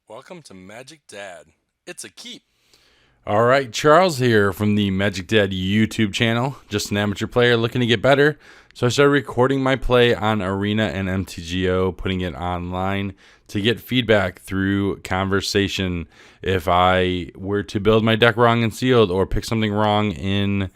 Welcome to Magic Dad. It's a keep. All right, Charles here from the Magic Dad YouTube channel. Just an amateur player looking to get better. So I started recording my play on Arena and MTGO, putting it online to get feedback through conversation. If I were to build my deck wrong in sealed or pick something wrong in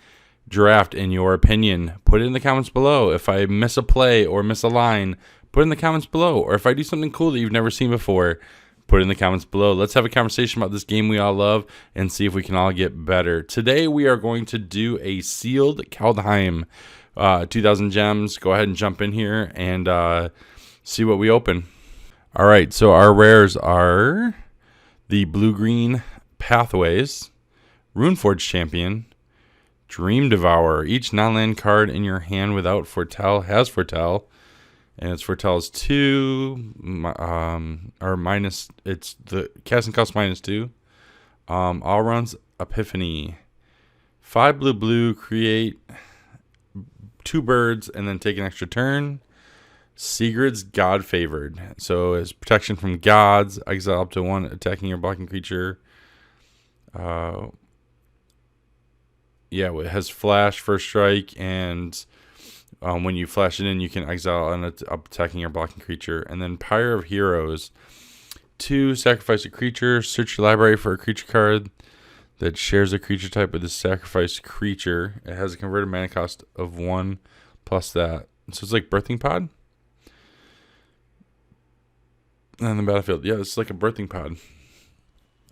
draft, in your opinion, put it in the comments below. If I miss a play or miss a line, put it in the comments below. Or if I do something cool that you've never seen before, put it in the comments below. Let's have a conversation about this game we all love and see if we can all get better. Today we are going to do a sealed Kaldheim 2,000 gems. Go ahead and jump in here and see what we open. All right, so our rares are the blue-green Pathways, Runeforge Champion, Dream Devourer. Each non-land card in your hand without Foretell has Foretell. And its Foretell's 2, or minus, it's the casting cost -2. All runs Epiphany. 5 blue, create 2 birds, and then take an extra turn. Sigurd's God Favored. So it's protection from gods, exile up to 1 attacking or blocking creature. Yeah, it has flash, first strike, and when you flash it in, you can exile an attacking or blocking creature. And then Pyre of Heroes. 2, sacrifice a creature. Search your library for a creature card that shares a creature type with the sacrificed creature. It has a converted mana cost of 1 plus that. So it's like Birthing Pod. On the battlefield. Yeah, it's like a Birthing Pod.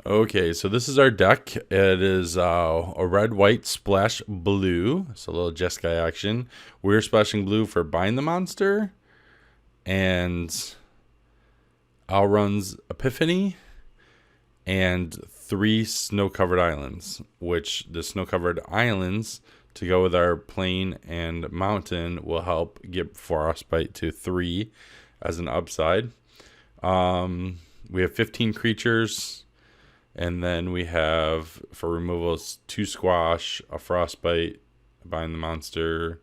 Okay, so this is our deck. It is a red, white, splash blue. So a little Jeskai action. We're splashing blue for Bind the Monster. And Alrun's Epiphany. And 3 snow-covered islands. Which the snow-covered islands, to go with our plain and mountain, will help get Frostbite to 3 as an upside. We have 15 creatures. And then we have, for removals, 2 squash, a frostbite, bind the monster.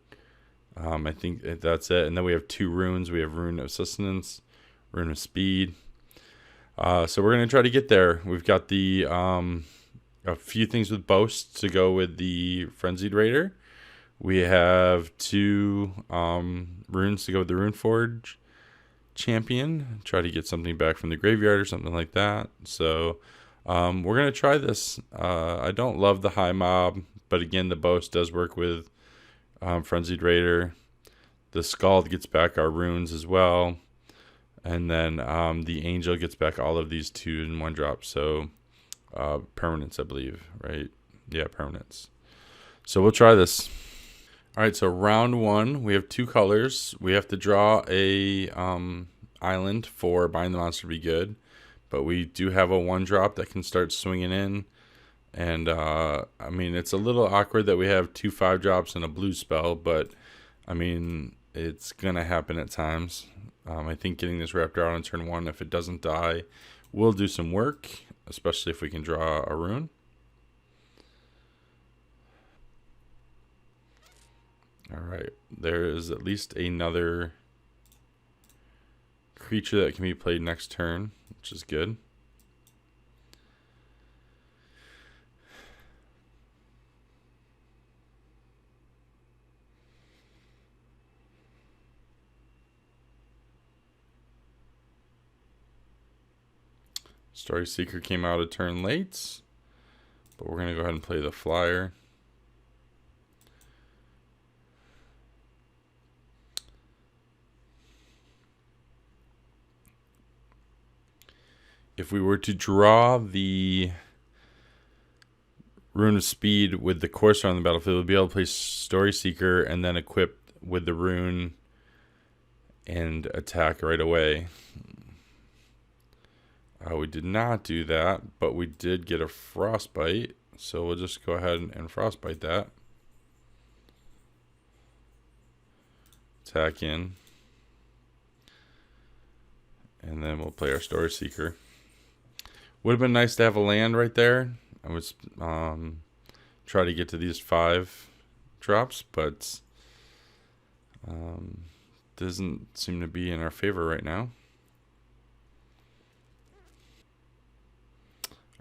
I think that's it. And then we have 2 runes. We have Rune of Sustenance, Rune of Speed. So we're going to try to get there. We've got the a few things with boasts to go with the Frenzied Raider. We have 2 runes to go with the Runeforge Champion. Try to get something back from the graveyard or something like that. So we're going to try this. I don't love the high mob, but again, the boast does work with Frenzied Raider. The Scald gets back our runes as well. And then the Angel gets back all of these 2 in 1 drop. So permanents, I believe, right? Yeah, permanents. So we'll try this. All right, so round 1, we have 2 colors. We have to draw a island for Bind the Monster to be good. But we do have a 1 drop that can start swinging in. And, I mean, it's a little awkward that we have 2 5 drops and a blue spell. But, I mean, it's going to happen at times. I think getting this Raptor out on turn 1, if it doesn't die, will do some work. Especially if we can draw a rune. Alright, there is at least another creature that can be played next turn, which is good. Story Seeker came out a turn late, but we're going to go ahead and play the flyer. If we were to draw the Rune of Speed with the Courser on the battlefield, we'd be able to play Story Seeker and then equip with the rune and attack right away. We did not do that, but we did get a Frostbite, so we'll just go ahead and Frostbite that. Attack in. And then we'll play our Story Seeker. Would have been nice to have a land right there. I was try to get to these 5 drops, but doesn't seem to be in our favor right now.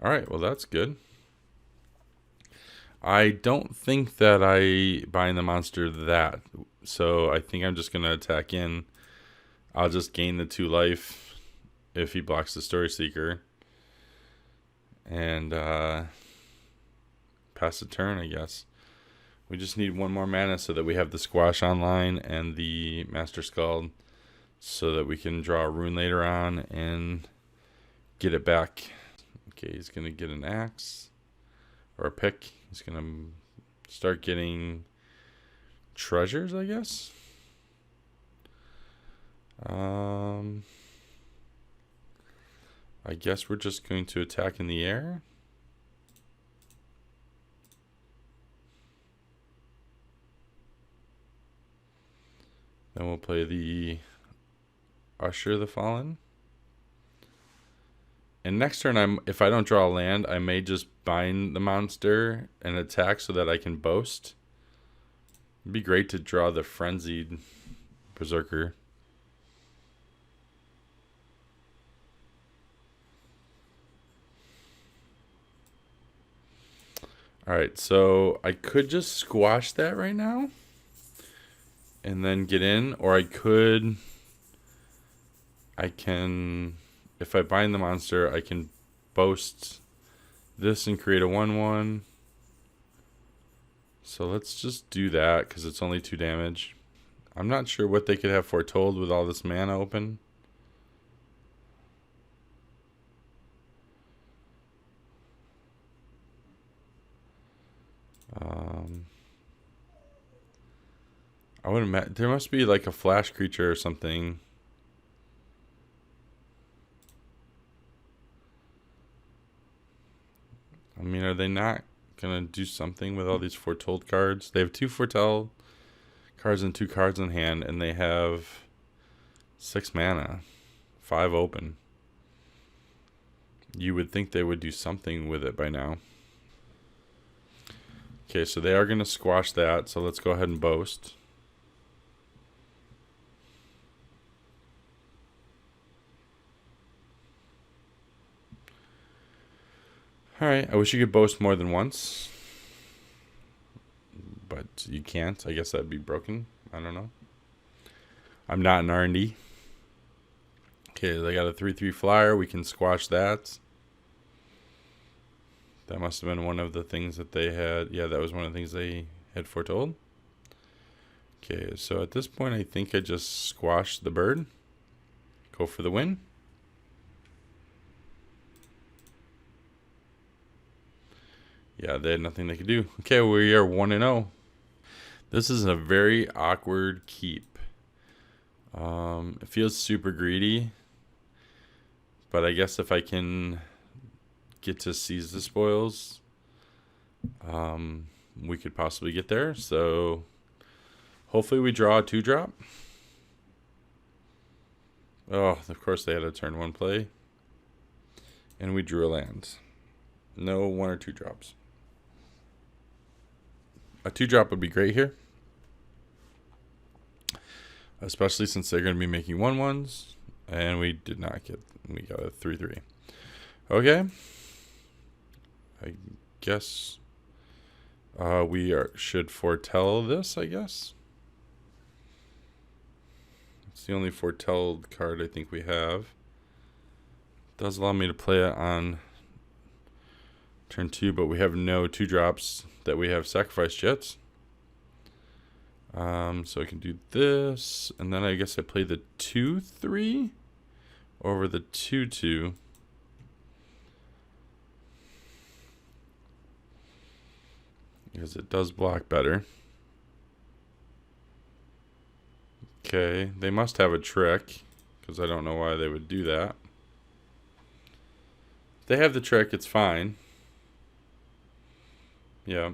All right, well, that's good. I don't think that I bind the monster that, so I think I'm just going to attack in. I'll just gain the 2 life if he blocks the Story Seeker. And pass the turn, I guess. We just need 1 more mana so that we have the Squash online and the Master Scald so that we can draw a rune later on and get it back. Okay, he's going to get an axe or a pick. He's going to start getting treasures, I guess. I guess we're just going to attack in the air. Then we'll play the Usher the Fallen. And next turn, if I don't draw a land, I may just bind the monster and attack so that I can boast. It'd be great to draw the Frenzied Berserker. Alright, so I could just squash that right now and then get in, or I can, if I bind the monster, I can boast this and create a 1/1. So let's just do that because it's only 2 damage. I'm not sure what they could have foretold with all this mana open. I would imagine there must be like a flash creature or something. I mean, are they not gonna do something with all these foretold cards? They have 2 foretell cards and 2 cards in hand, and they have 6 mana, 5 open. You would think they would do something with it by now. Okay, so they are gonna squash that, so let's go ahead and boast. Alright, I wish you could boast more than once. But you can't. I guess that'd be broken. I don't know. I'm not an R&D. Okay, they got a 3/3 flyer. We can squash that. That must have been one of the things that they had. Yeah, that was one of the things they had foretold. Okay, so at this point, I think I just squashed the bird. Go for the win. Yeah, they had nothing they could do. Okay, we are 1-0. This is a very awkward keep. It feels super greedy. But I guess if I can get to seize the spoils, we could possibly get there. So hopefully we draw a 2-drop. Oh, of course they had a turn 1 play. And we drew a land. No 1 or 2 drops. A 2-drop would be great here. Especially since they're going to be making 1/1s. And we did not get, we got a 3/3. Okay. I guess should foretell this, I guess. It's the only foretelled card I think we have. It does allow me to play it on turn 2, but we have no 2-drops that we have sacrificed yet. So I can do this, and then I guess I play the 2/3 over the 2/2. Because it does block better. Okay, they must have a trick, because I don't know why they would do that. If they have the trick, it's fine. Yeah.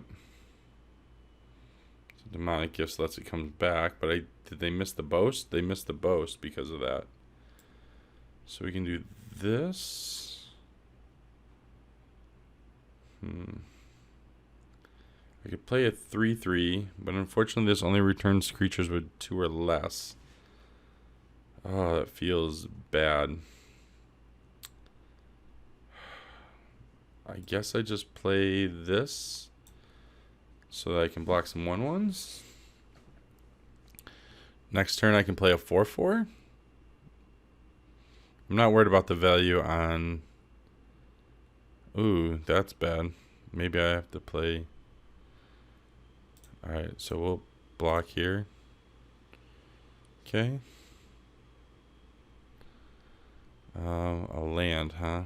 So demonic gifts lets it come back, but did they miss the boast? They missed the boast because of that. So we can do this. I could play a 3/3, but unfortunately this only returns creatures with 2 or less. Oh, that feels bad. I guess I just play this so that I can block some 1/1s. Next turn I can play a 4/4. I'm not worried about the value on... Ooh, that's bad. Maybe I have to play... Alright, so we'll block here. Okay. A land, huh?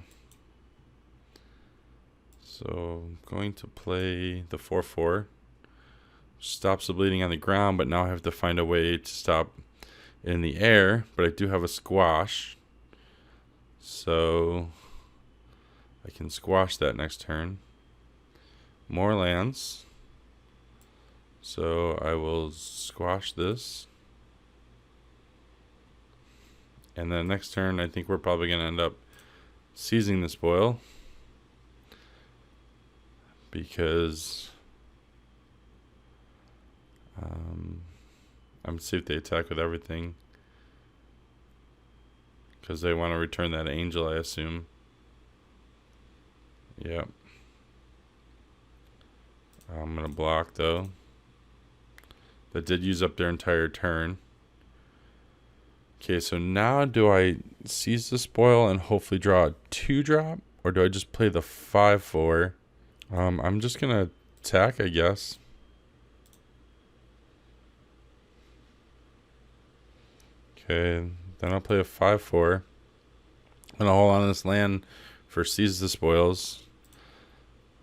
So I'm going to play the 4/4. Stops the bleeding on the ground, but now I have to find a way to stop in the air. But I do have a squash. So I can squash that next turn. More lands. So I will squash this. And then next turn, I think we're probably going to end up seizing the spoil. Because I'm see if they attack with everything. Because they want to return that angel, I assume. Yep. I'm going to block, though. That did use up their entire turn. Okay, so now do I seize the spoil and hopefully draw a 2-drop? Or do I just play the 5/4? I'm just going to attack, I guess. Okay, then I'll play a 5/4. And I'll hold on to this land for seize the spoils.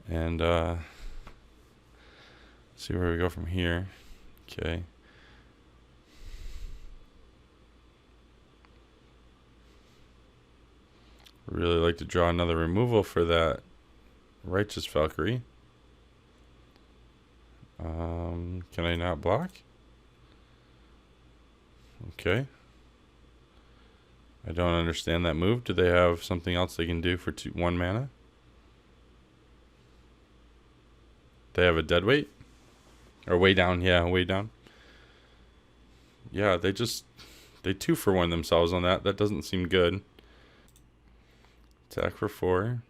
And see where we go from here. Okay. Really like to draw another removal for that Righteous Valkyrie. Can I not block? Okay. I don't understand that move. Do they have something else they can do for 1 mana? They have a dead weight? Or way down, yeah, way down. Yeah, they 2-for-1 themselves on that. That doesn't seem good. Attack for 4.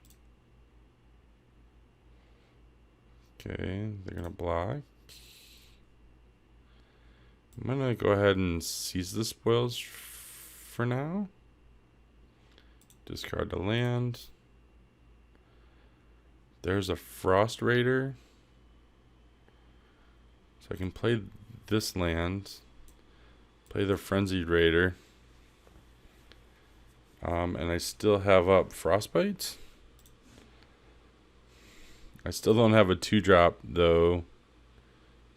Okay, they're gonna block. I'm gonna go ahead and seize the spoils for now. Discard the land. There's a Frost Raider. So I can play this land. Play the Frenzied Raider. And I still have up Frostbite. I still don't have a 2-drop, though,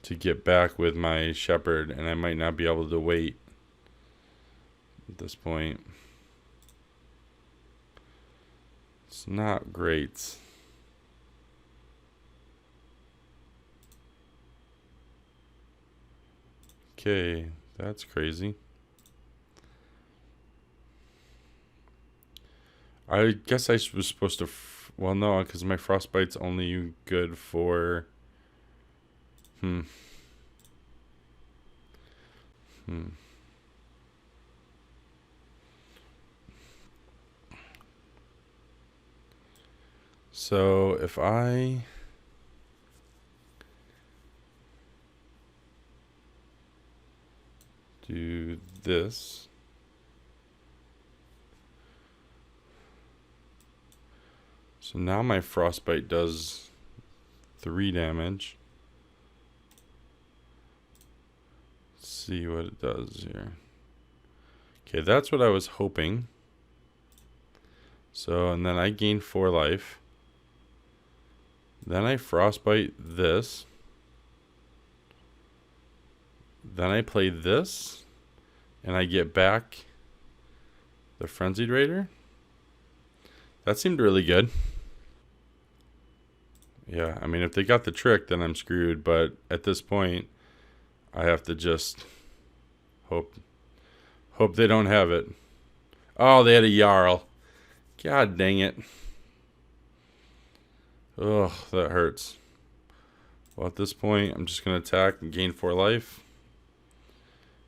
to get back with my Shepherd. And I might not be able to wait at this point. It's not great. Okay, that's crazy. I guess I was supposed to... well, no, because my Frostbite's only good for... So, if I... do this... So now my Frostbite does 3 damage. Let's see what it does here. Okay, that's what I was hoping. So, and then I gain 4 life. Then I Frostbite this. Then I play this. And I get back the Frenzied Raider. That seemed really good. Yeah, I mean, if they got the trick, then I'm screwed. But at this point, I have to just hope they don't have it. Oh, they had a Jarl. God dang it. Ugh, that hurts. Well, at this point, I'm just going to attack and gain 4 life.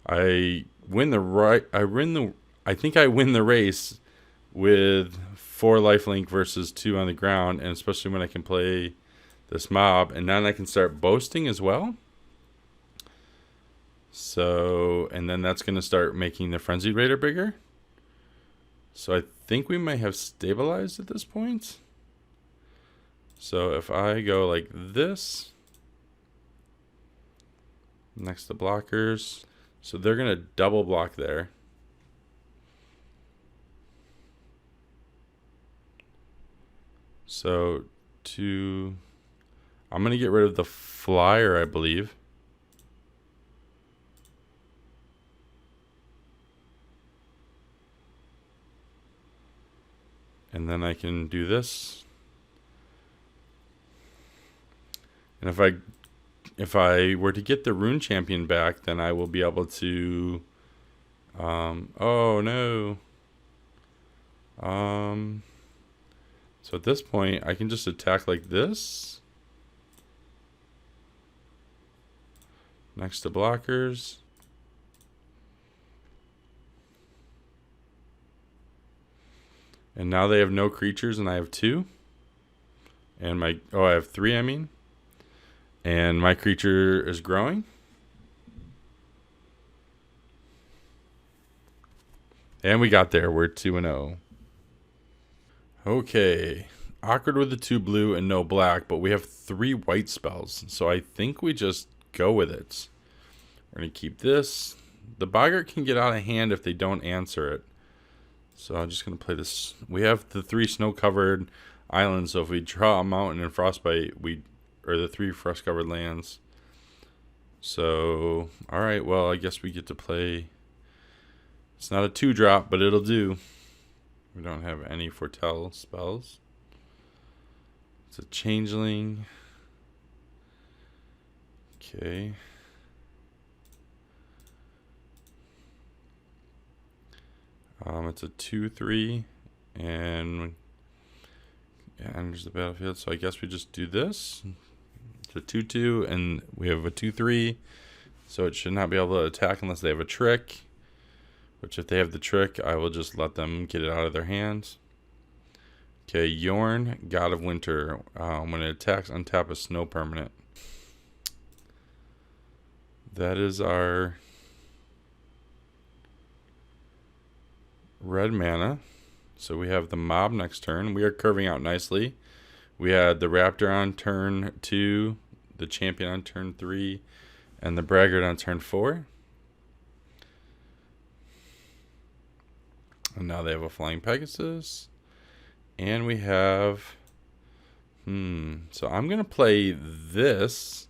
I think I win the race with 4 lifelink versus 2 on the ground, and especially when I can play this mob, and then I can start boasting as well. So, and then that's going to start making the Frenzied Raider bigger. So I think we might have stabilized at this point. So if I go like this, next to blockers, so they're going to double block there. So I'm going to get rid of the flyer, I believe. And then I can do this. And if I were to get the Rune Champion back, then I will be able to oh no. So at this point I can just attack like this. Next to blockers. And now they have no creatures and I have 2. And I have 3, I mean. And my creature is growing. And we got there. We're 2-0. Okay. Awkward with the 2 blue and no black, but we have 3 white spells. So I think we just go with it. We're going to keep this. The boggart can get out of hand if they don't answer it. So I'm just going to play this. We have the 3 snow-covered islands, so if we draw a mountain and frostbite, or the 3 frost-covered lands. So, alright, well, I guess we get to play. It's not a 2-drop, but it'll do. We don't have any foretell spells. It's a changeling. Okay. It's a 2/3, and it enters the battlefield. So I guess we just do this. It's a 2/2, and we have a 2/3. So it should not be able to attack unless they have a trick. Which, if they have the trick, I will just let them get it out of their hands. Okay, Yorn, God of Winter. When it attacks, untap a snow permanent. That is our red mana. So we have the mob next turn. We are curving out nicely. We had the raptor on turn 2, the champion on turn 3, and the braggart on turn 4. And now they have a flying Pegasus. And we have so I'm gonna play this.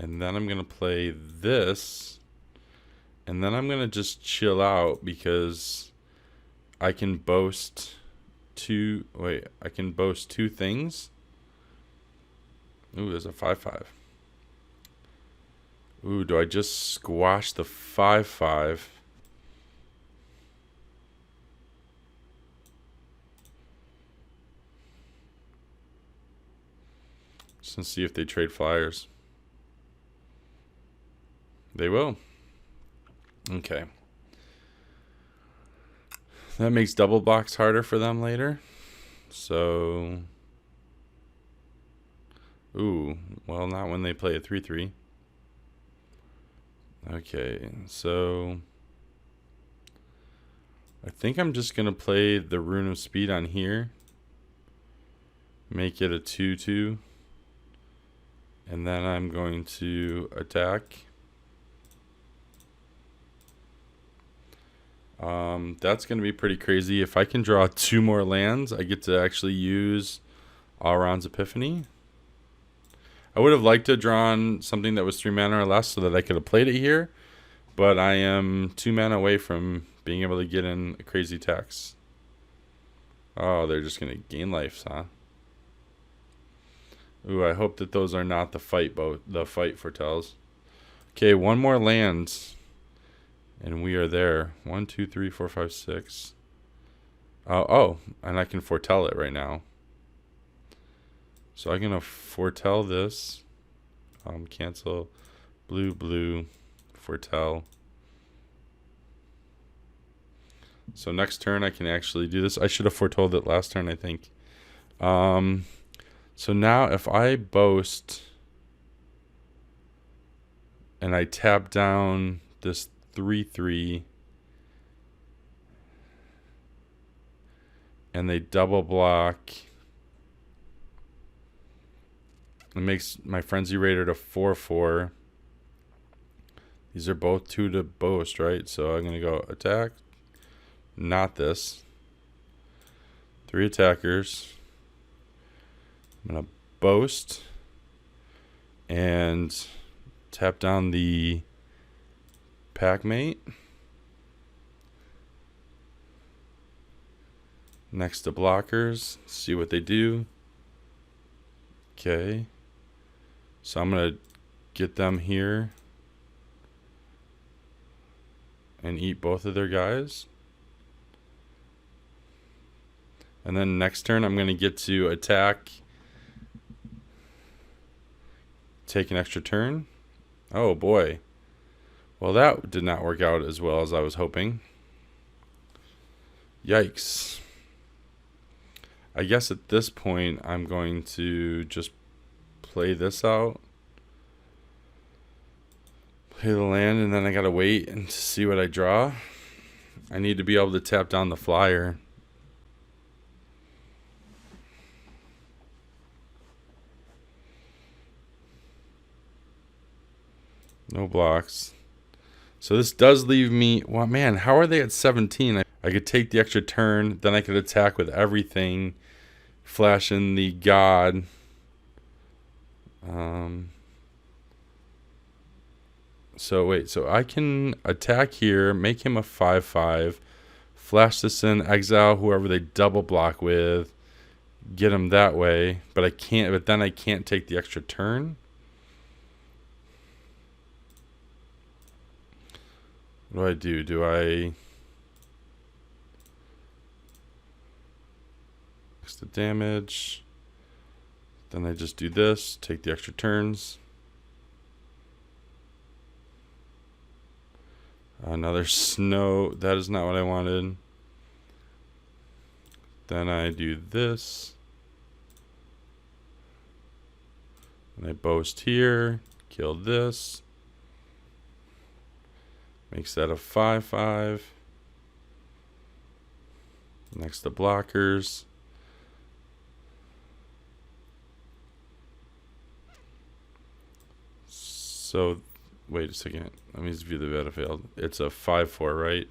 And then I'm going to play this. And then I'm going to just chill out because I can boast 2. Wait, I can boast 2 things. Ooh, there's a 5/5. Ooh, do I just squash the 5/5? Just to see if they trade flyers. They will. Okay. That makes double blocks harder for them later. So, ooh, well, not when they play a 3/3. Okay, so I think I'm just gonna play the Rune of Speed on here. Make it a 2/2. And then I'm going to attack. That's going to be pretty crazy. If I can draw 2 more lands, I get to actually use Alron's Epiphany. I would have liked to have drawn something that was 3 mana or less so that I could have played it here. But I am 2 mana away from being able to get in crazy attacks. Oh, they're just going to gain life, huh? Ooh, I hope that those are not the fight foretells. Okay, 1 more land. And we are there. 1, 2, 3, 4, 5, 6. Oh, and I can foretell it right now. So I'm going to foretell this. Cancel. Blue, blue. Foretell. So next turn I can actually do this. I should have foretold it last turn, I think. So now if I boast and I tap down this 3/3 and they double block, it makes my frenzy rated a 4/4. These are both 2 to boast, right? So I'm gonna go attack. Not this. 3 attackers. I'm gonna boast and tap down the packmate. Next to blockers, see what they do. Okay. So I'm gonna get them here and eat both of their guys. And then next turn I'm gonna get to attack, take an extra turn. Oh boy. Well, that did not work out as well as I was hoping. Yikes. I guess at this point I'm going to just play this out. Play the land, and then I gotta wait and see what I draw. I need to be able to tap down the flyer. No blocks. So this does leave me... Well, man, how are they at 17? I could take the extra turn. Then I could attack with everything. Flash in the god. So wait. So I can attack here. Make him a 5/5. Flash this in. Exile whoever they double block with. Get him that way. But I can't... But then I can't take the extra turn. What do I do? Do I... the damage. Then I just do this. Take the extra turns. Another snow. That is not what I wanted. Then I do this. And I boast here. Kill this. Makes that a 5/5. Next to blockers. So, wait a second. Let me just view the battlefield. It's a 5/4, right?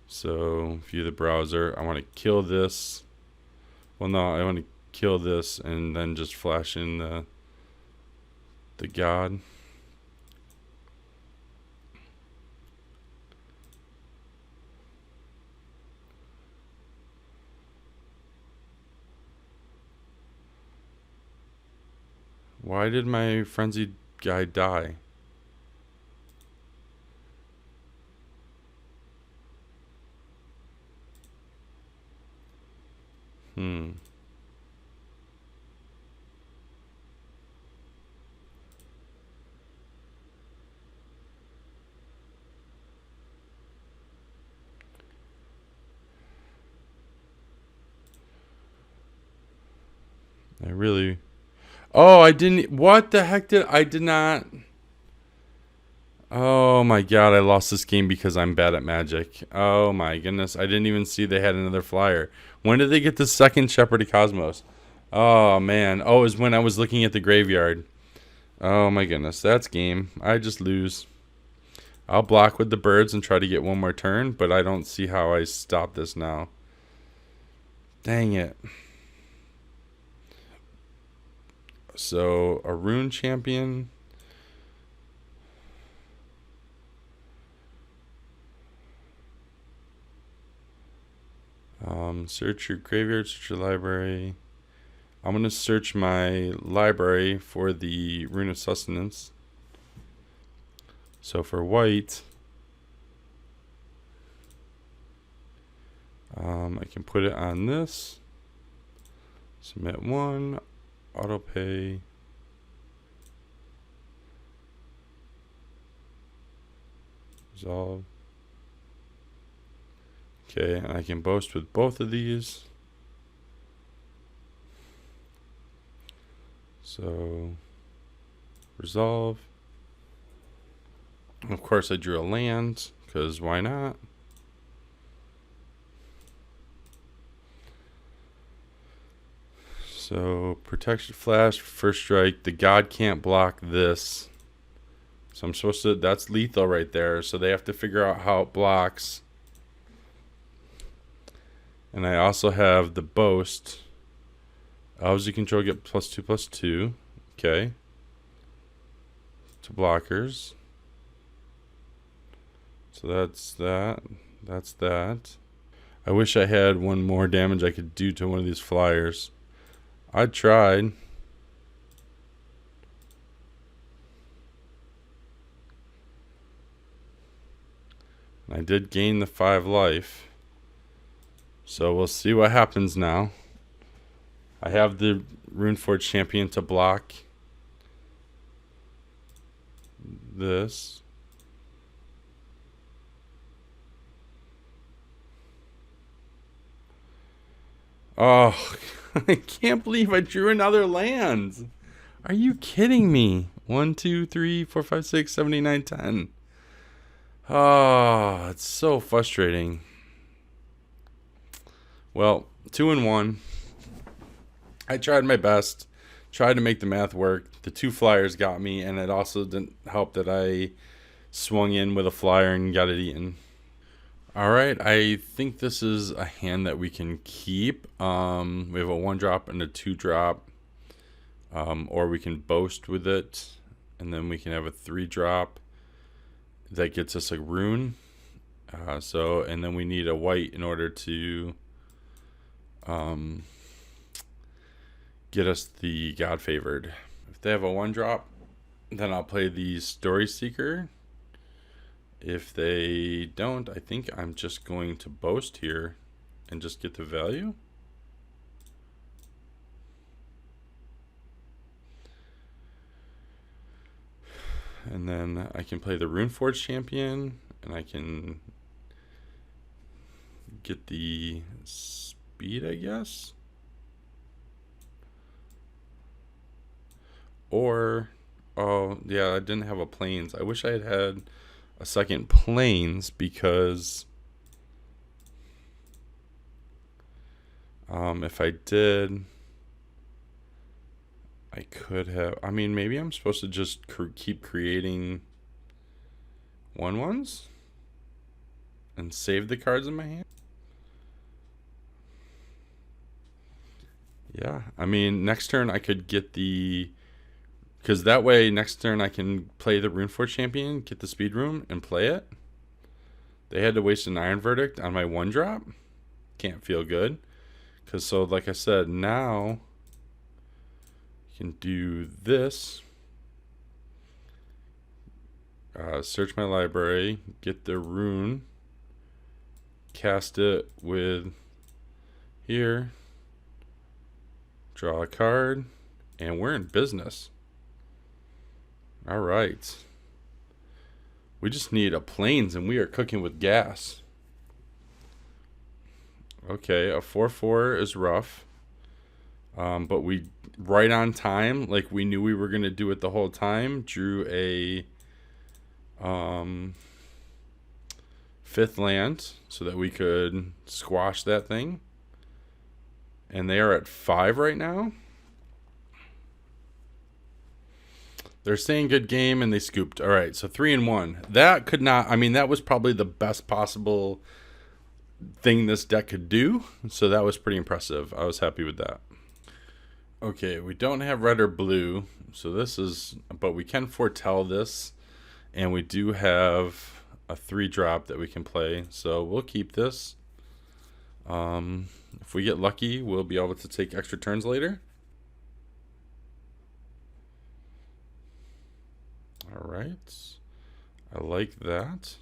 So, view the browser. I want to kill this. Well, no, I want to kill this and then just flash in the god. Why did my frenzied guy die? I really... Oh, I didn't... What the heck did... I did not... Oh my god, I lost this game because I'm bad at Magic. Oh my goodness, I didn't even see they had another flyer. When did they get the second Shepherd of Cosmos? Oh man. Oh, it was when I was looking at the graveyard. Oh my goodness, that's game. I just lose. I'll block with the birds and try to get one more turn, but I don't see how I stop this now. Dang it. So, a rune champion. Search your graveyard, search your library. I'm going to search my library for the Rune of Sustenance. So for white, I can put it on this. Submit one, auto pay. Resolve. Okay, and I can boast with both of these. So, resolve. Of course, I drew a land, because why not? So, protection flash, first strike. The god can't block this. So I'm supposed to, that's lethal right there. So they have to figure out how it blocks. And I also have the boast. Allows you control get +2/+2. Okay. To blockers. So that's that. That's that. I wish I had one more damage I could do to one of these flyers. I tried. I did gain the 5 life. So we'll see what happens now. I have the Runeforge champion to block this. Oh, I can't believe I drew another land. Are you kidding me? 1, 2, 3, 4, 5, 6, 7, 8, 9, 10. Oh, it's so frustrating. Well, 2 and 1. I tried my best. Tried to make the math work. The 2 flyers got me, and it also didn't help that I swung in with a flyer and got it eaten. All right, I think this is a hand that we can keep. We have a 1-drop and a 2-drop, or we can boast with it, and then we can have a 3-drop that gets us a rune. And then we need a white in order to get us the God Favored. If they have a 1-drop, then I'll play the Story Seeker. If they don't, I think I'm just going to boast here and just get the value. And then I can play the Runeforge champion, and I can get the speed, I guess. Or, oh, yeah, I didn't have a plains. I wish I had had a second plains, because if I did, I could have. I mean, maybe I'm supposed to just keep creating 1/1s and save the cards in my hand. Yeah, I mean, next turn I could get the, because that way next turn I can play the Runeforge champion, get the speed room, and play it. They had to waste an Iron Verdict on my 1-drop. Can't feel good. Because, so like I said, now you can do this. Search my library, get the rune, cast it with here, draw a card, and we're in business. All right. We just need a plains, and we are cooking with gas. Okay, a 4/4 is rough. But we, right on time, like we knew we were going to do it the whole time, drew a 5th land so that we could squash that thing. And they are at 5 right now. They're saying good game, and they scooped. All right, so 3 and 1. That could not, I mean, that was probably the best possible thing this deck could do. So that was pretty impressive. I was happy with that. Okay, we don't have red or blue. So this is, but we can foretell this. And we do have a 3-drop that we can play. So we'll keep this. If we get lucky, we'll be able to take extra turns later. All right. I like that.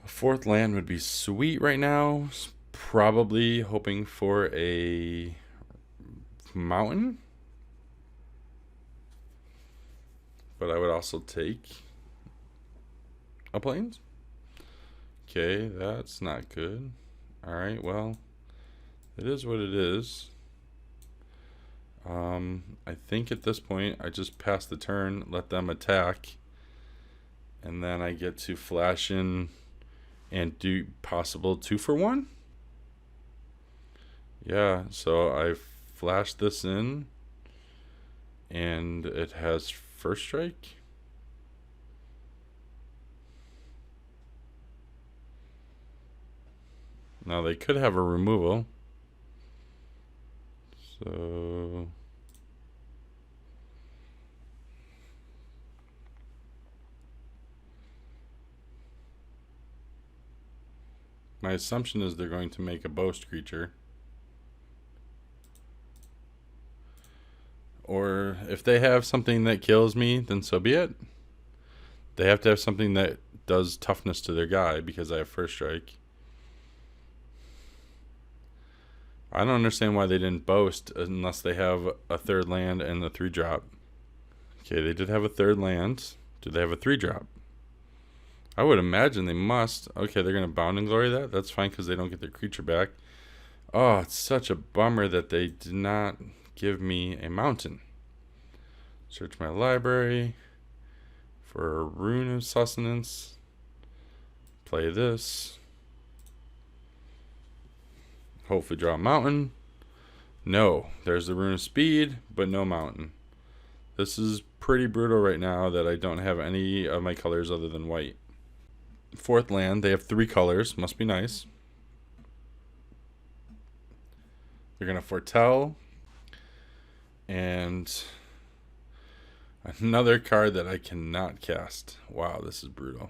A 4th land would be sweet right now. Probably hoping for a mountain. But I would also take A plains? Okay, that's not good. Alright, well, it is what it is. I think at this point I just pass the turn, let them attack, and then I get to flash in and do possible 2-for-1. Yeah, so I flash this in, and it has first strike. Now they could have a removal. So my assumption is they're going to make a boast creature. Or if they have something that kills me, then so be it. They have to have something that does toughness to their guy because I have first strike. I don't understand why they didn't boast unless they have a third land and the 3-drop. Okay, they did have a third land. Do they have a 3-drop? I would imagine they must. Okay, they're going to Bound and Glory that. That's fine because they don't get their creature back. Oh, it's such a bummer that they did not give me a mountain. Search my library for a Rune of Sustenance. Play this. Hopefully draw a mountain. No, there's the Rune of Speed, but no mountain. This is pretty brutal right now that I don't have any of my colors other than white. Fourth land, they have 3 colors. Must be nice. They're going to Foretell. And another card that I cannot cast. Wow, this is brutal.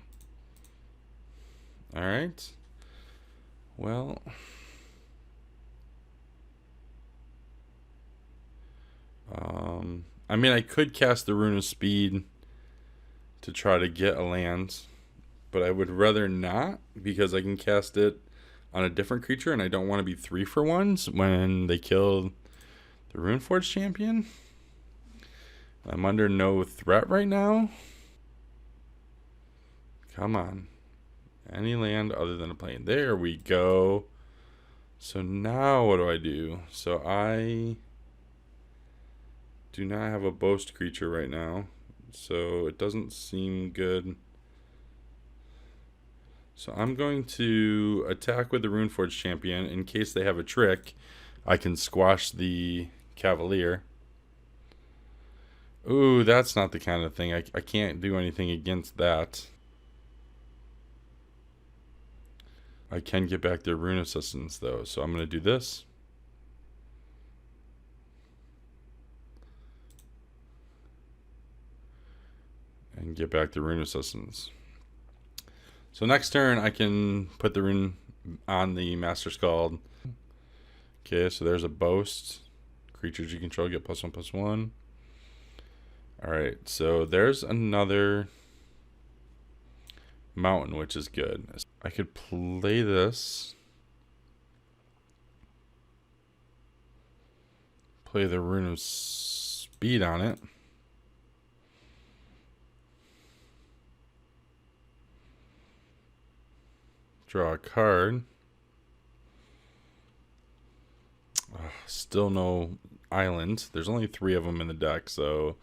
Alright. Well, I mean, I could cast the Rune of Speed to try to get a land, but I would rather not because I can cast it on a different creature, and I don't want to be 3-for-1s when they kill the Runeforge champion. I'm under no threat right now. Come on. Any land other than a plane. There we go. So now what do I do? So I do not have a boast creature right now. So it doesn't seem good. So I'm going to attack with the Runeforge champion. In case they have a trick, I can squash the Cavalier. Ooh, that's not the kind of thing. I can't do anything against that. I can get back their Rune Assistance, though. So I'm going to do this. And get back the Rune Assistance. So next turn, I can put the rune on the Master Scald. Okay, so there's a boast. Creatures you control get +1/+1. Alright, so there's another mountain, which is good. I could play this. Play the Rune of Speed on it. Draw a card. Still no island. There's only 3 of them in the deck, so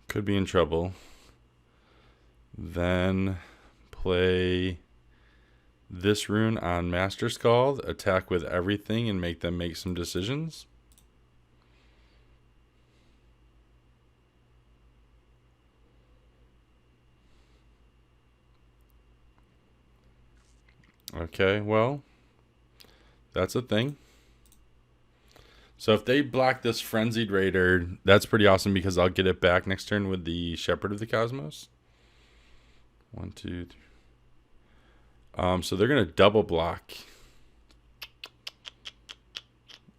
could be in trouble. Then play this rune on Master Scald, attack with everything and make them make some decisions. Okay, well, that's a thing. So if they block this Frenzied Raider, that's pretty awesome because I'll get it back next turn with the Shepherd of the Cosmos. 1, 2, 3. So they're going to double block.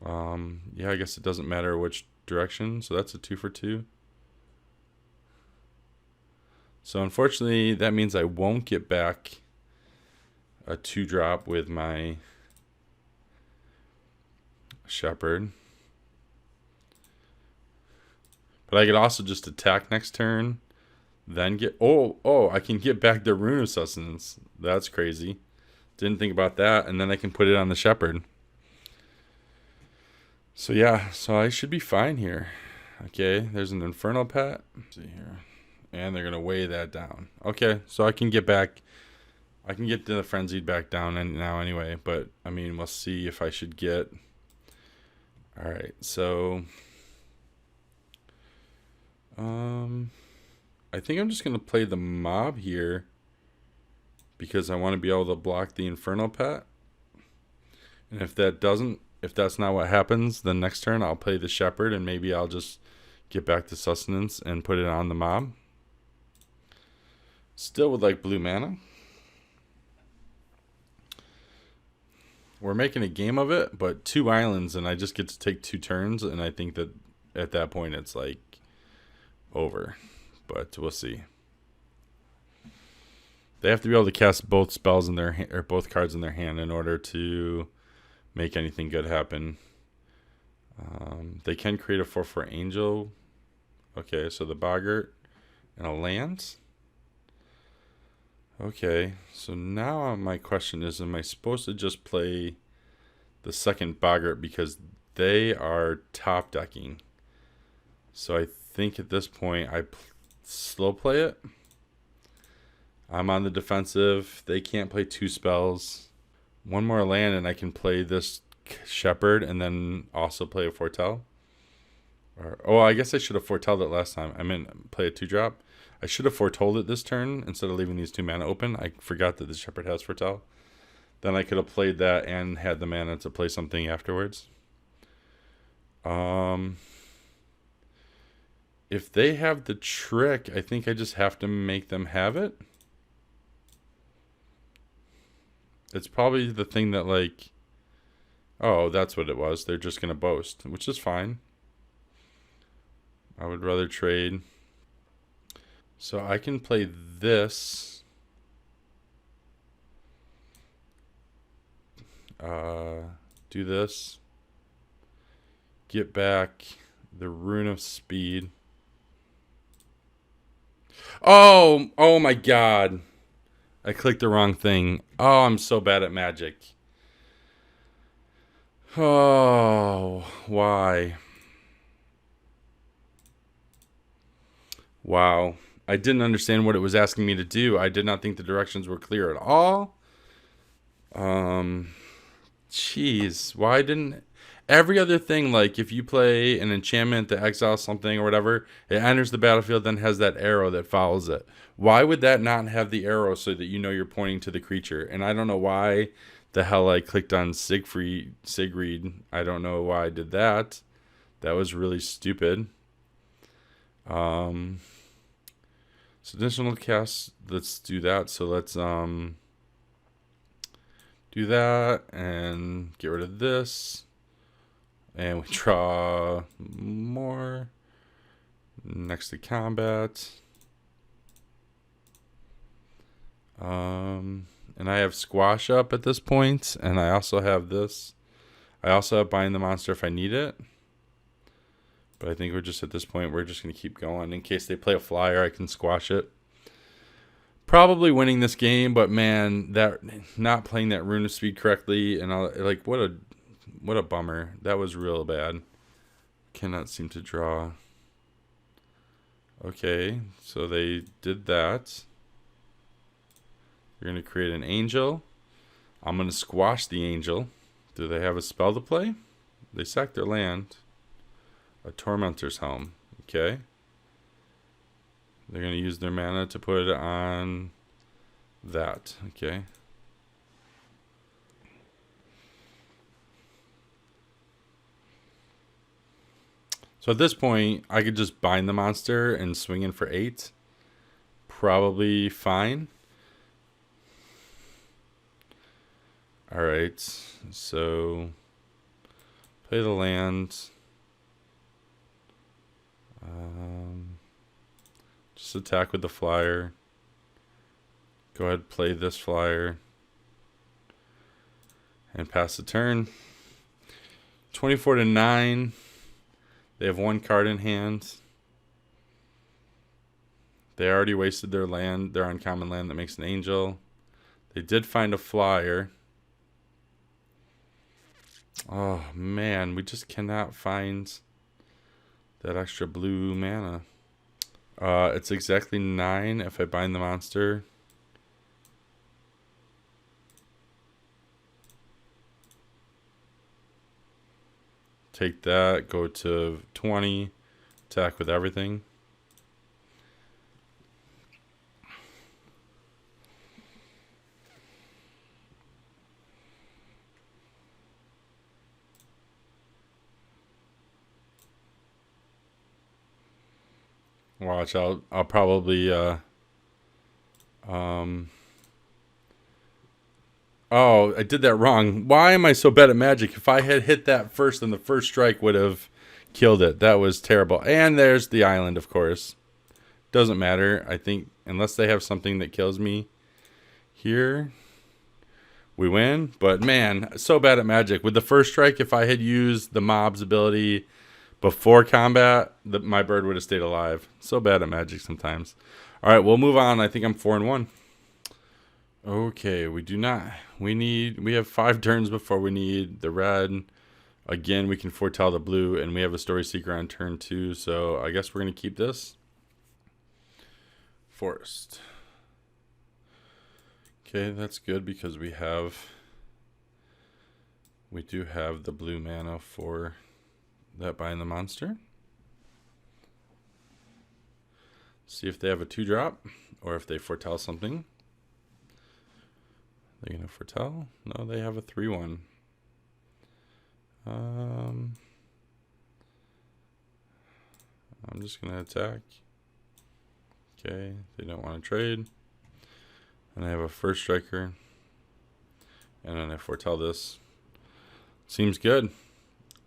Yeah, I guess it doesn't matter which direction. So that's a 2-for-2. So unfortunately, that means I won't get back a 2-drop with my Shepherd. But I could also just attack next turn, Then get oh, I can get back the Rune of Sustenance. That's crazy. Didn't think about that. And then I can put it on the Shepherd. So yeah, so I should be fine here. Okay, there's an Infernal Pet. Let's see here. And they're gonna weigh that down. Okay, so I can get back. I can get the Frenzied back down now anyway. But I mean, we'll see if I should get. All right, so I think I'm just gonna play the Mob here because I want to be able to block the Infernal Pet. And if that's not what happens, then next turn I'll play the Shepherd and maybe I'll just get back to Sustenance and put it on the Mob. Still would like blue mana. We're making a game of it, but 2 islands and I just get to take 2 turns, and I think that at that point it's like over. But we'll see. They have to be able to cast both spells in their or both cards in their hand in order to make anything good happen. They can create a 4/4 Angel. Okay, so the Boggart and a land. Okay, so now my question is, am I supposed to just play the second Boggart because they are top decking? So I think at this point I slow play it. I'm on the defensive. They can't play 2 spells. 1 more land and I can play this Shepherd and then also play a Foretell. I guess I should have foretelled it last time. I meant play a 2-drop. I should have foretold it this turn instead of leaving these 2 mana open. I forgot that the Shepherd has Foretell. Then I could have played that and had the mana to play something afterwards. If they have the trick, I think I just have to make them have it. It's probably the thing that like, oh, that's what it was. They're just going to boast, which is fine. I would rather trade. So I can play this. Do this. Get back the Rune of Speed. Oh my God. I clicked the wrong thing. Oh, I'm so bad at Magic. Oh, why? Wow. I didn't understand what it was asking me to do. I did not think the directions were clear at all. Jeez. Why didn't... Every other thing, like if you play an enchantment that exiles something or whatever, it enters the battlefield, then has that arrow that follows it. Why would that not have the arrow so that you know you're pointing to the creature? And I don't know why the hell I clicked on Sigrid. I don't know why I did that. That was really stupid. So additional cast, let's do that. So let's do that and get rid of this. And we draw more next to combat. And I have Squash up at this point, and I also have this. I also have Bind the Monster if I need it. But I think we're just at this point, we're just going to keep going. In case they play a flyer, I can squash it. Probably winning this game, but man, that not playing that Rune of Speed correctly, and like what a bummer. That was real bad. Cannot seem to draw. Okay, so they did that. You're going to create an angel. I'm going to squash the angel. Do they have a spell to play? They sacked their land. A Tormentor's Helm. Okay. They're going to use their mana to put it on that. Okay. So at this point, I could just bind the monster and swing in for 8. Probably fine. Alright, so play the land. Just attack with the flyer. Go ahead, play this flyer. And pass the turn. 24-9. They have 1 card in hand. They already wasted their land, their uncommon land that makes an angel. They did find a flyer. Oh man, we just cannot find that extra blue mana. It's exactly 9 if I bind the monster. Take that, go to 20, attack with everything. Watch, I'll probably oh, I did that wrong. Why am I so bad at magic? If I had hit that first, then the first strike would have killed it. That was terrible. And there's the island, of course. Doesn't matter. I think unless they have something that kills me here, we win. But man, so bad at magic. With the first strike, if I had used the mob's ability before combat, my bird would have stayed alive. So bad at magic sometimes. All right, we'll move on. I think I'm 4-1. Okay, we do not. We have 5 turns before we need the red. Again, we can foretell the blue, and we have a story seeker on turn 2. So I guess we're gonna keep this. Forest. Okay, that's good because we do have the blue mana for that bind the monster. See if they have a 2-drop or if they foretell something. They're gonna foretell? No, they have a 3/1. I'm just gonna attack. Okay, they don't want to trade. And I have a first striker. And then I foretell this. Seems good.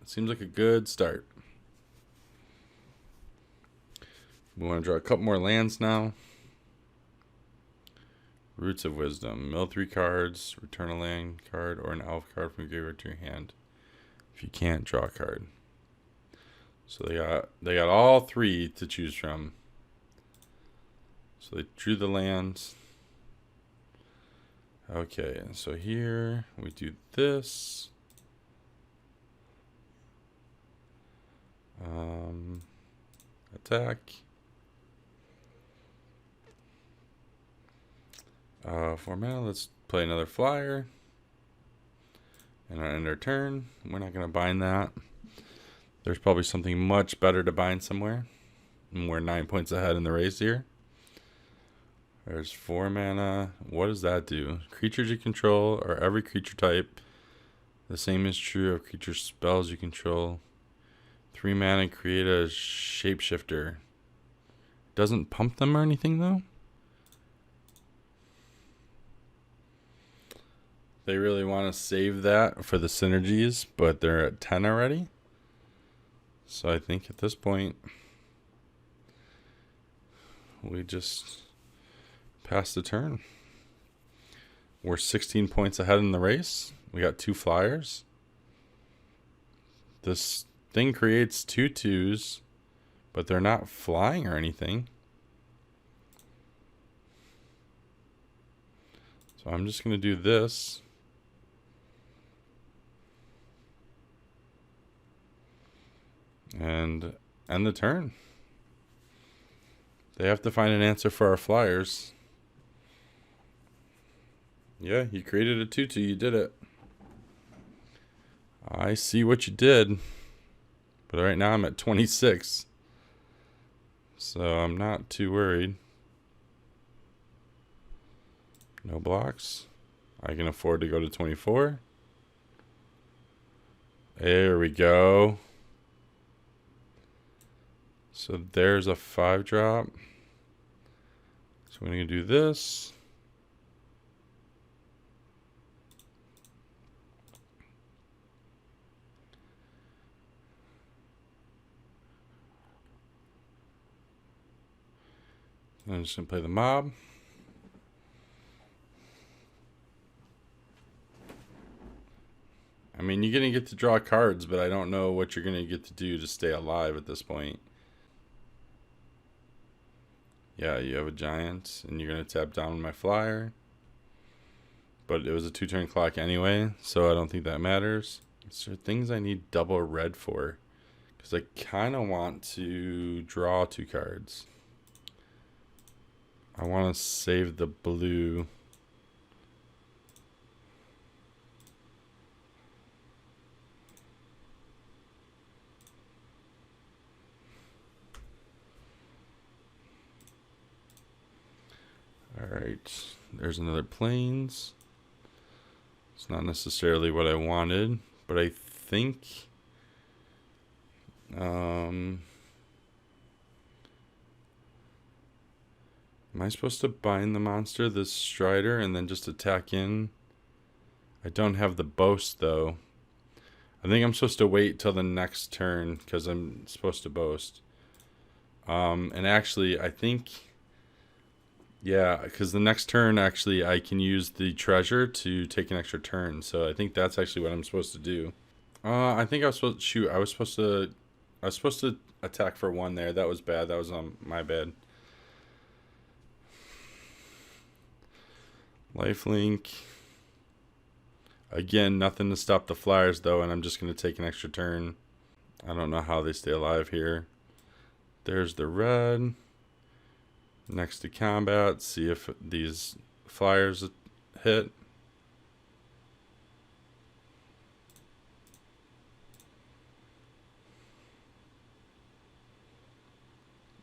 It seems like a good start. We want to draw a couple more lands now. Roots of Wisdom. Mill 3 cards, return a land card, or an elf card from your graveyard to your hand. If you can't, draw a card. So they got all 3 to choose from. So they drew the lands. Okay, so here we do this. Attack. 4 mana. Let's play another flyer. And on end our turn, we're not going to bind that. There's probably something much better to bind somewhere. And we're 9 points ahead in the race here. There's 4 mana. What does that do? Creatures you control are every creature type. The same is true of creature spells you control. 3 mana, create a shapeshifter. Doesn't pump them or anything though? They really want to save that for the synergies, but they're at 10 already. So I think at this point, we just pass the turn. We're 16 points ahead in the race. We got 2 flyers. This thing creates 2 2s, but they're not flying or anything. So I'm just going to do this. And end the turn. They have to find an answer for our flyers. Yeah, you created a 2/2. You did it. I see what you did. But right now I'm at 26. So I'm not too worried. No blocks. I can afford to go to 24. There we go. So there's a 5-drop. So we're going to do this. I'm just going to play the mob. I mean, you're going to get to draw cards, but I don't know what you're going to get to do to stay alive at this point. Yeah, you have a giant, and you're going to tap down my flyer. But it was a 2-turn clock anyway, so I don't think that matters. Is there things I need double red for? Because I kind of want to draw 2 cards. I want to save the blue. Alright, there's another plains. It's not necessarily what I wanted, but I think am I supposed to bind the monster, this Strider, and then just attack in? I don't have the boast though. I think I'm supposed to wait till the next turn because I'm supposed to boast. And actually, I think, yeah, because the next turn, actually, I can use the treasure to take an extra turn. So I think that's actually what I'm supposed to do. I think I was supposed to shoot. I was supposed to attack for 1 there. That was bad. That was my bad. Lifelink. Again, nothing to stop the flyers though, and I'm just going to take an extra turn. I don't know how they stay alive here. There's the red. Next to combat, see if these flyers hit.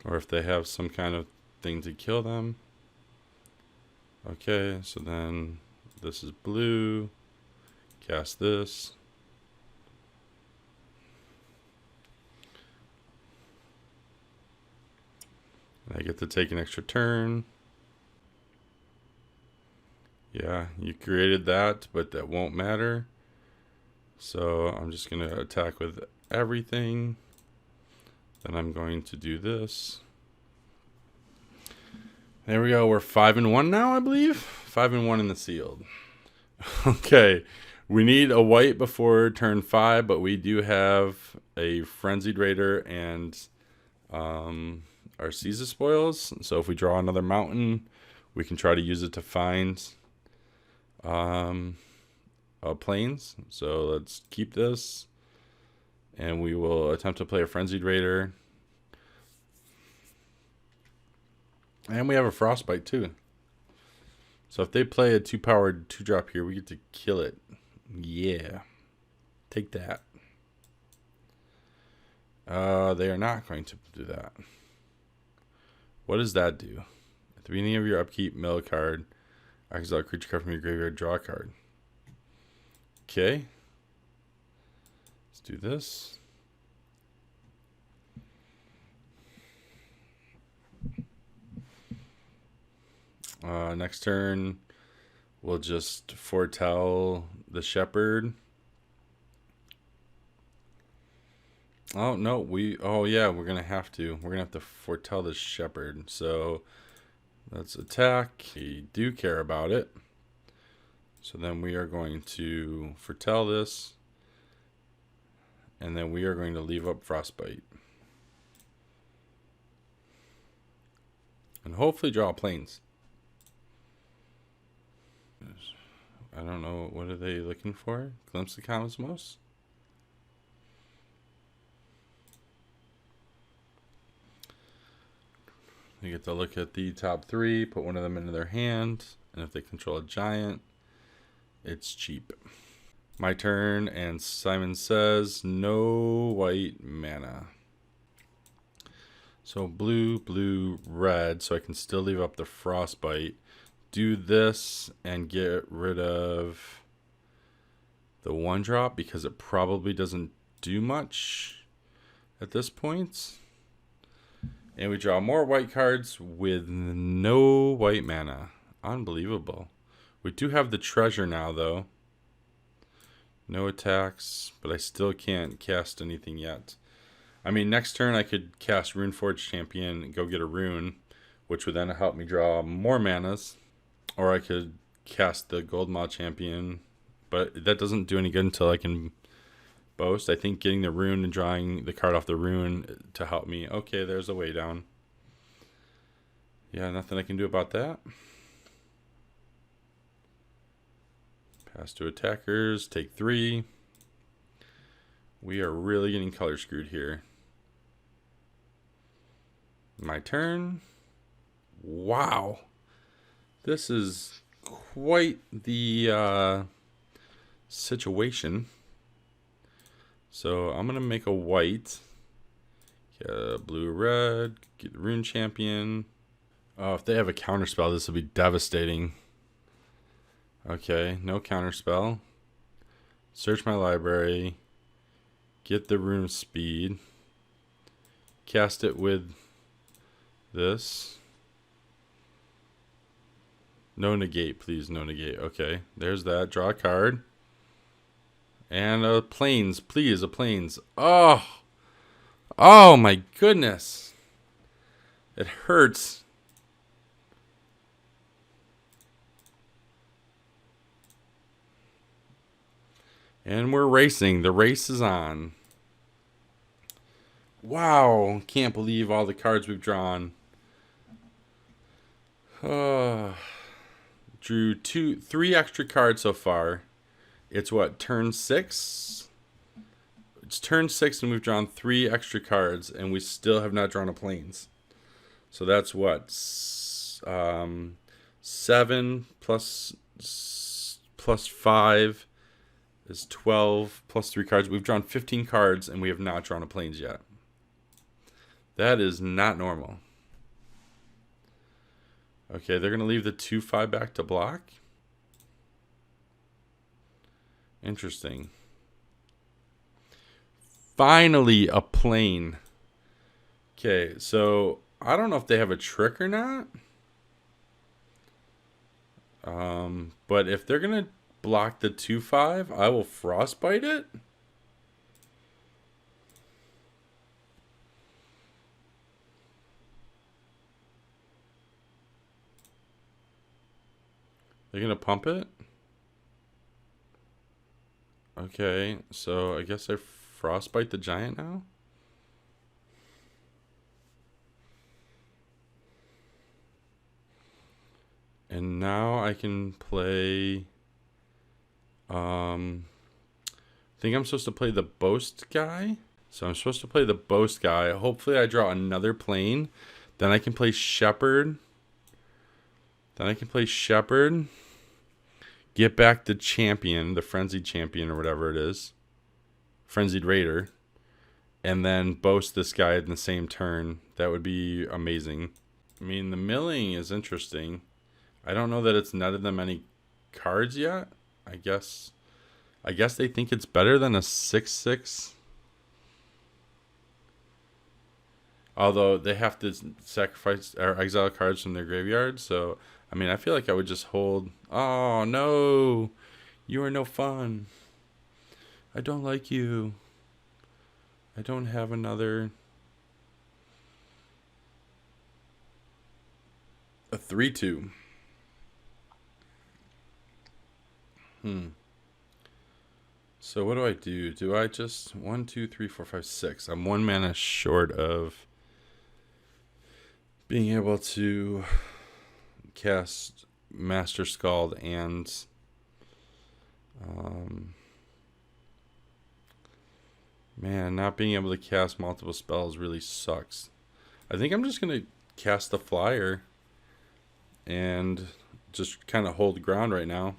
Or if they have some kind of thing to kill them. Okay, so then this is blue. Cast this. I get to take an extra turn. Yeah, you created that, but that won't matter. So I'm just going to attack with everything. Then I'm going to do this. There we go. We're 5-1 now, I believe. 5-1 in the sealed. Okay. We need a white before turn 5, but we do have a Frenzied Raider and our Caesar Spoils. So if we draw another mountain, we can try to use it to find plains. So let's keep this. And we will attempt to play a Frenzied Raider. And we have a Frostbite too. So if they play a 2-powered 2-drop here, we get to kill it. Yeah. Take that. They are not going to do that. What does that do? At the beginning of your upkeep, mill a card. Exile a creature card from your graveyard, draw a card. Okay. Let's do this. Next turn, we'll just foretell the shepherd. Oh, no, oh yeah, we're going to have to. We're going to have to foretell the shepherd. So let's attack. We do care about it. So then we are going to foretell this. And then we are going to leave up Frostbite. And hopefully draw plains. I don't know. What are they looking for? Glimpse the Cosmos? They get to look at the top 3, put one of them into their hand, and if they control a giant, it's cheap. My turn, and Simon says no white mana. So blue, blue, red, so I can still leave up the Frostbite. Do this and get rid of the 1-drop because it probably doesn't do much at this point. And we draw more white cards with no white mana. Unbelievable. We do have the treasure now, though. No attacks, but I still can't cast anything yet. I mean, next turn I could cast Runeforge Champion and go get a rune, which would then help me draw more manas. Or I could cast the Goldmaw Champion, but that doesn't do any good until I can boast. I think getting the rune and drawing the card off the rune to help me. Okay, there's a way down. Yeah, nothing I can do about that. Pass to attackers, take 3. We are really getting color screwed here. My turn. Wow. This is quite the situation. So I'm going to make a white. Blue, red. Get the rune champion. Oh, if they have a counterspell, this will be devastating. Okay, no counterspell. Search my library. Get the rune speed. Cast it with this. No negate, please. No negate. Okay, there's that. Draw a card. And a plains, please. A plains. Oh! Oh my goodness. It hurts. And we're racing. The race is on. Wow. Can't believe all the cards we've drawn. Drew 3 extra cards so far. It's what, turn 6? It's turn 6 and we've drawn 3 extra cards and we still have not drawn a plains. So that's what? 7 plus 5 is 12 plus 3 cards. We've drawn 15 cards and we have not drawn a plains yet. That is not normal. Okay, they're going to leave the 2/5 back to block. Interesting. Finally, a plane. Okay, so I don't know if they have a trick or not. But if they're going to block the 2/5, I will frostbite it. They're going to pump it? Okay, so I guess I frostbite the giant now? And now I can play... I think I'm supposed to play the boast guy. So I'm supposed to play the boast guy. Hopefully I draw another plane. Then I can play shepherd. Get back the champion, the frenzied champion or whatever it is. Frenzied raider. And then boast this guy in the same turn. That would be amazing. I mean, the milling is interesting. I don't know that it's netted them any cards yet. I guess they think it's better than a 6/6. Although they have to sacrifice or exile cards from their graveyard, so I mean, I feel like I would just hold. Oh no, you are no fun. I don't like you. I don't have another. A 3/2. So what do? Do I just 1, 2, 3, 4, 5, 6? I'm 1 mana short of being able to cast Master Scald and man, not being able to cast multiple spells really sucks. I think I'm just gonna cast the flyer and just kind of hold ground right now.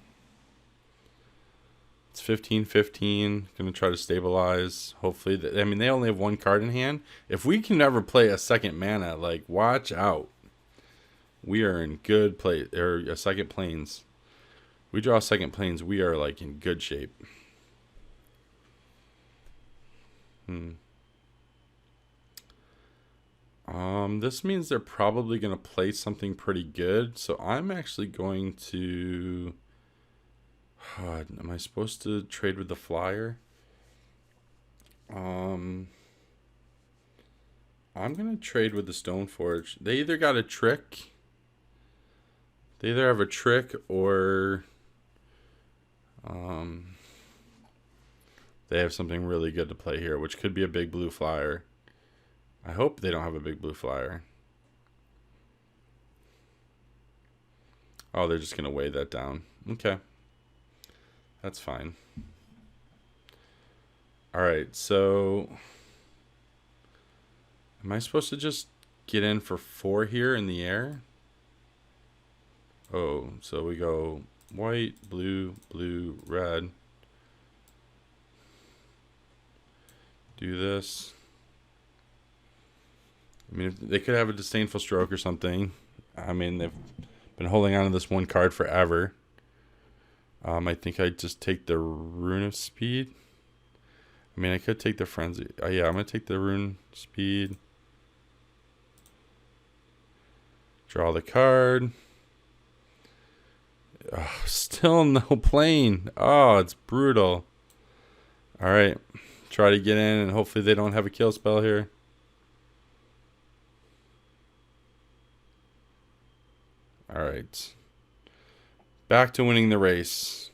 It's 15-15. Gonna try to stabilize. Hopefully, I mean, they only have 1 card in hand. If we can ever play a second mana, like, watch out. We are in good play, or a second plains. We draw second plains, we are like in good shape. This means they're probably gonna play something pretty good. So I'm actually going to. Am I supposed to trade with the flyer? I'm gonna trade with the Stoneforge. They either got a trick. They either have a trick or they have something really good to play here, which could be a big blue flyer. I hope they don't have a big blue flyer. Oh, they're just going to weigh that down. Okay. That's fine. All right, so am I supposed to just get in for 4 here in the air? Oh, so we go white, blue, blue, red. Do this. I mean, if they could have a disdainful stroke or something. I mean, they've been holding on to this one card forever. I think I'd just take the Rune of Speed. I mean, I could take the Frenzy. Yeah, I'm going to take the Rune Speed. Draw the card. Oh, still no plane. Oh, it's brutal. All right. Try to get in, and hopefully they don't have a kill spell here. All right. Back to winning the race.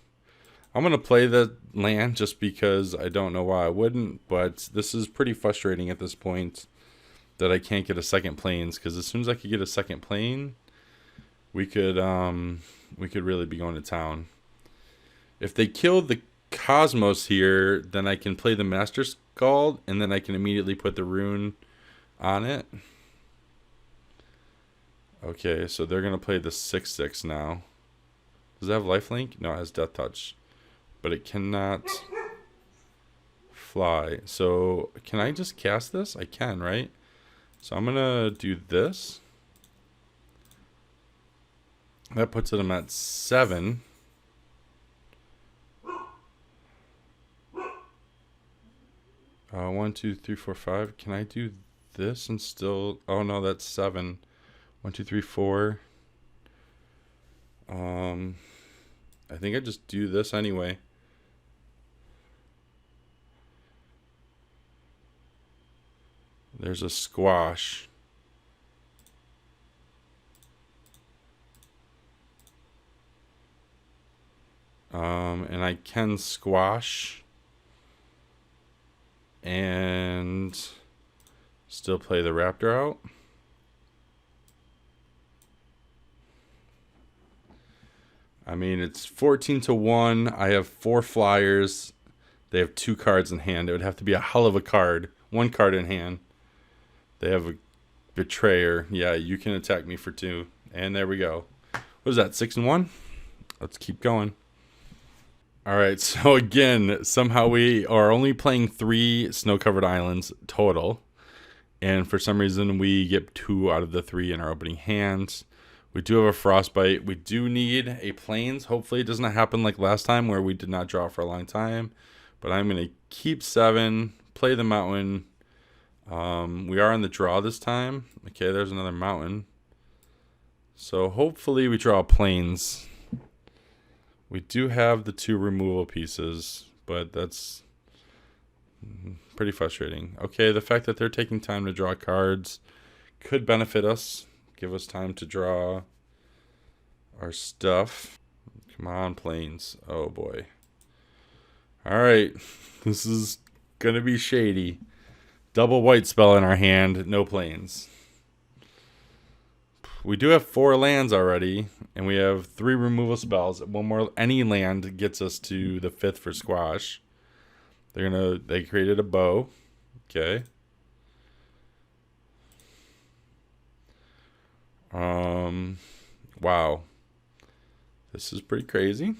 I'm going to play the land just because I don't know why I wouldn't, but this is pretty frustrating at this point that I can't get a second planes, because as soon as I could get a second plane, we could really be going to town. If they kill the Cosmos here, then I can play the Master Scald, and then I can immediately put the rune on it. Okay, so they're going to play the 6/6 now. Does it have lifelink? No, it has Death Touch. But it cannot fly. So can I just cast this? I can, right? So I'm going to do this. That puts them at 7. One, two, three, four, 5. Can I do this and still... Oh, no, that's 7. 1, 2, 3, 4. I think I just do this anyway. There's a squash. And I can squash and still play the raptor out. I mean, it's 14-1. I have 4 flyers. They have 2 cards in hand. It would have to be a hell of a card. 1 card in hand. They have a betrayer. Yeah, you can attack me for 2. And there we go. What is that, 6-1? Let's keep going. All right, so again, somehow we are only playing 3 snow-covered islands total. And for some reason, we get 2 out of the 3 in our opening hands. We do have a frostbite. We do need a plains. Hopefully it doesn't happen like last time where we did not draw for a long time. But I'm going to keep 7, play the mountain. We are on the draw this time. Okay, there's another mountain. So hopefully we draw plains. We do have the 2 removal pieces, but that's pretty frustrating. Okay, the fact that they're taking time to draw cards could benefit us. Give us time to draw our stuff. Come on, planes. Oh, boy. All right. This is going to be shady. Double white spell in our hand. No planes. We do have 4 lands already, and we have 3 removal spells. One more, any land gets us to the 5th for squash. They created a bow. Okay. Wow. This is pretty crazy.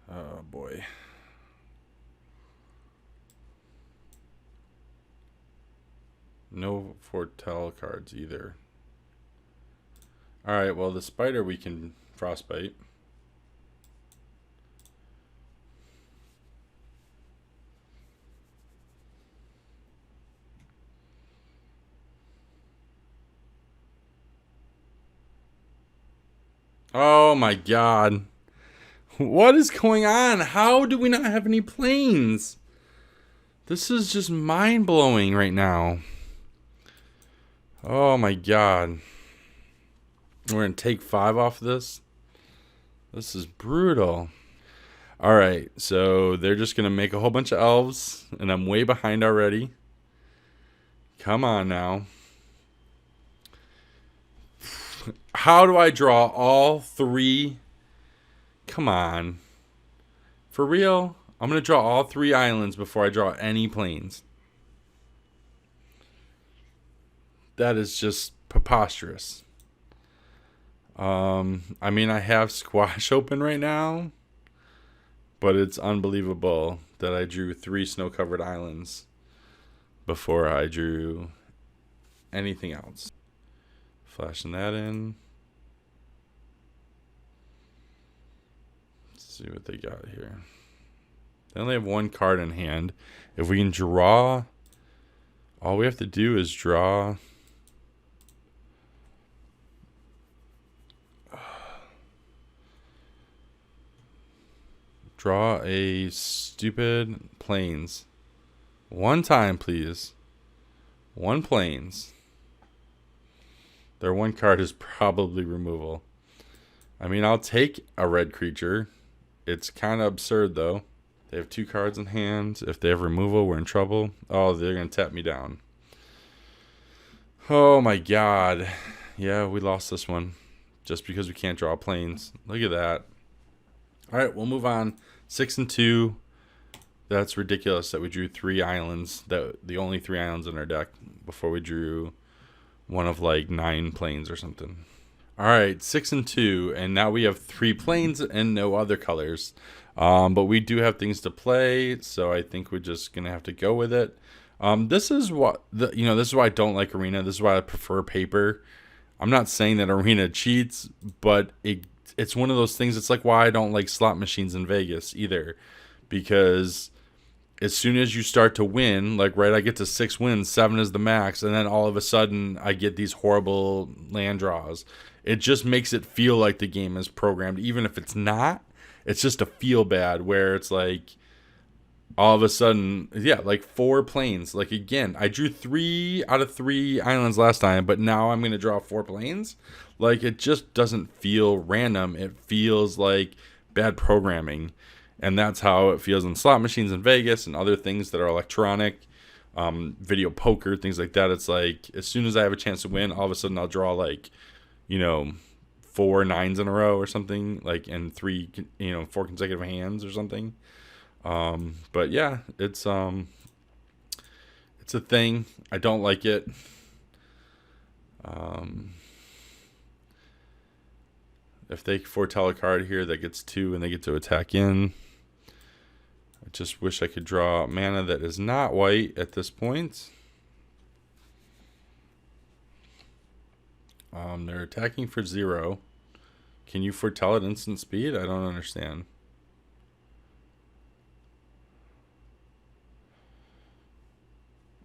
Oh boy. No foretell cards either. Alright, well the spider we can frostbite. Oh my god. What is going on? How do we not have any planes? This is just mind-blowing right now. Oh my god. We're going to take 5 off this. This is brutal. Alright, so they're just going to make a whole bunch of elves, and I'm way behind already. Come on now. How do I draw all three? Come on. For real? I'm going to draw all three islands before I draw any plains. That is just preposterous. I mean, I have squash open right now, but it's unbelievable that I drew three snow-covered islands before I drew anything else. Flashing that in. Let's see what they got here. They only have one card in hand. If we can draw, all we have to do is draw. Draw a stupid plains. One time, please. One plains. Their one card is probably removal. I mean, I'll take a red creature. It's kind of absurd, though. They have two cards in hand. If they have removal, we're in trouble. Oh, they're going to tap me down. Oh, my God. Yeah, we lost this one. Just because we can't draw plains. Look at that. All right, we'll move on. 6-2. That's ridiculous that we drew three islands. The only three islands in our deck before we drew one of like 9 plains or something. All right, 6-2, and now we have 3 plains and no other colors. But we do have things to play, so I think we're just gonna have to go with it. This is what this is why I don't like Arena. This is why I prefer paper. I'm not saying that Arena cheats, but it's one of those things. It's like why I don't like slot machines in Vegas either, because as soon as you start to win, like right, I get to 6 wins, 7 is the max, and then all of a sudden I get these horrible land draws. It just makes it feel like the game is programmed, even if it's not. It's just a feel bad where it's like all of a sudden, yeah, like 4 plains. Like again, I drew 3 out of 3 islands last time, but now I'm gonna draw 4 plains. Like it just doesn't feel random. It feels like bad programming. And that's how it feels in slot machines in Vegas and other things that are electronic, video poker, things like that. It's like as soon as I have a chance to win, all of a sudden I'll draw like, 4 nines in a row or something, like in 4 consecutive hands or something. But yeah, it's a thing. I don't like it. If they foretell a card here that gets 2 and they get to attack in. I just wish I could draw mana that is not white at this point. They're attacking for 0. Can you foretell at instant speed? I don't understand.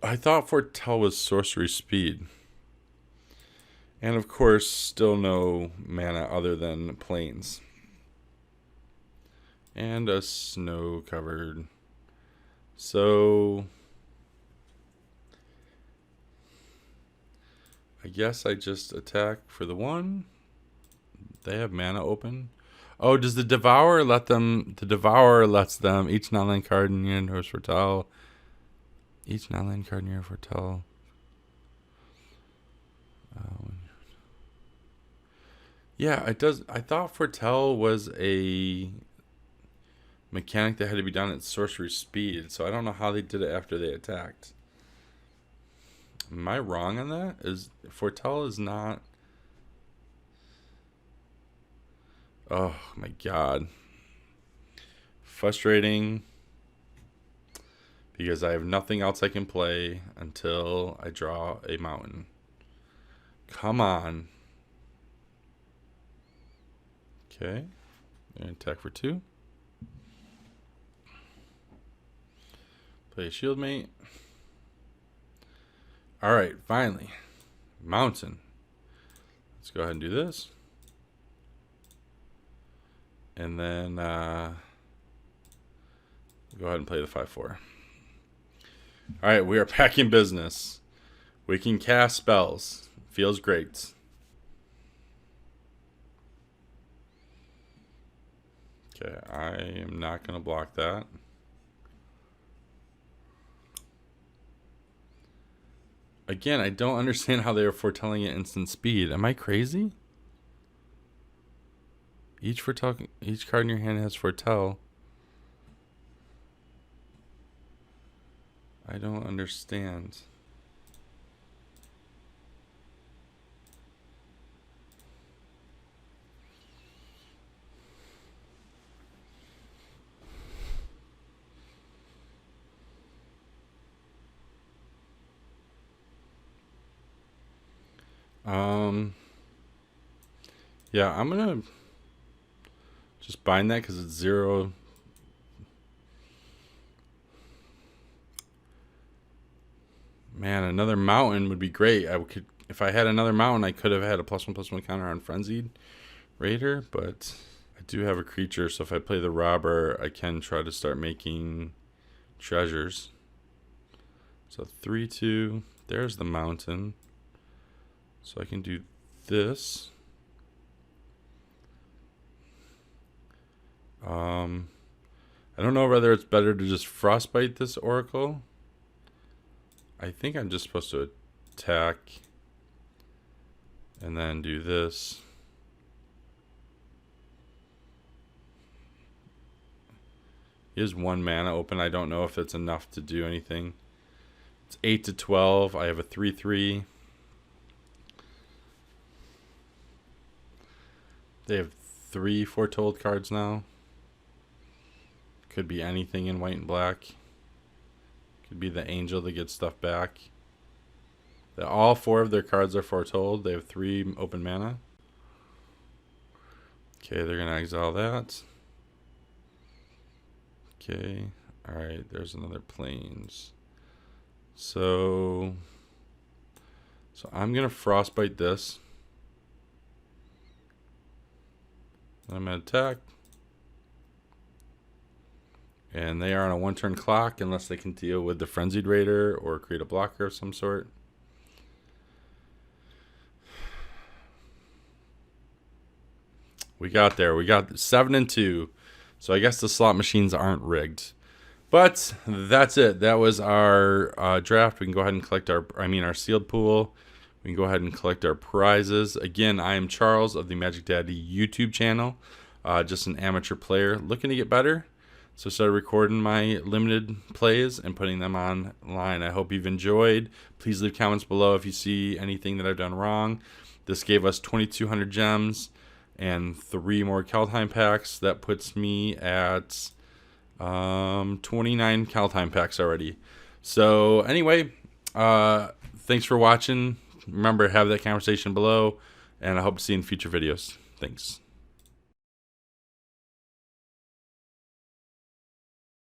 I thought foretell was sorcery speed. And of course, still no mana other than plains. And a snow covered. So I guess I just attack for the 1. They have mana open. Oh, does the Devourer let them? The Devourer lets them each non-land card in your hand foretell. Each non-land card in your foretell. Yeah, it does. I thought foretell was a mechanic that had to be done at sorcery speed, so I don't know how they did it after they attacked. Am I wrong on that? Is foretell is not? Oh my god, frustrating. Because I have nothing else I can play until I draw a mountain. Come on. Okay, and attack for 2. Play a shield mate. Alright, finally. Mountain. Let's go ahead and do this. And then go ahead and play the 5/4. Alright, we are back in business. We can cast spells. Feels great. Okay, I am not going to block that. Again, I don't understand how they are foretelling it instant speed. Am I crazy? Each card in your hand has foretell. I don't understand. Yeah, I'm gonna just bind that because it's 0. Man, another mountain would be great. If I had another mountain, I could have had a +1/+1 counter on Frenzied Raider, but I do have a creature, so if I play the robber, I can try to start making treasures. So 3/2. There's the mountain. So I can do this. I don't know whether it's better to just frostbite this oracle. I think I'm just supposed to attack and then do this. He has 1 mana open. I don't know if it's enough to do anything. It's 8-12. I have a 3/3. They have 3 foretold cards now. Could be anything in white and black. Could be the angel that gets stuff back. All 4 of their cards are foretold. They have 3 open mana. Okay, they're going to exile that. Okay, alright, there's another plains. So I'm going to frostbite this. I'm going to attack. And they are on a 1-turn clock unless they can deal with the Frenzied Raider or create a blocker of some sort. We got there. We got 7-2. So I guess the slot machines aren't rigged. But that's it. That was our draft. We can go ahead and collect our sealed pool. We can go ahead and collect our prizes. Again, I am Charles of the Magic Daddy YouTube channel. Just an amateur player looking to get better. So I started recording my limited plays and putting them online. I hope you've enjoyed. Please leave comments below if you see anything that I've done wrong. This gave us 2,200 gems and 3 more Kaldheim packs. That puts me at 29 Kaldheim packs already. So anyway, thanks for watching. Remember, have that conversation below, and I hope to see you in future videos. Thanks.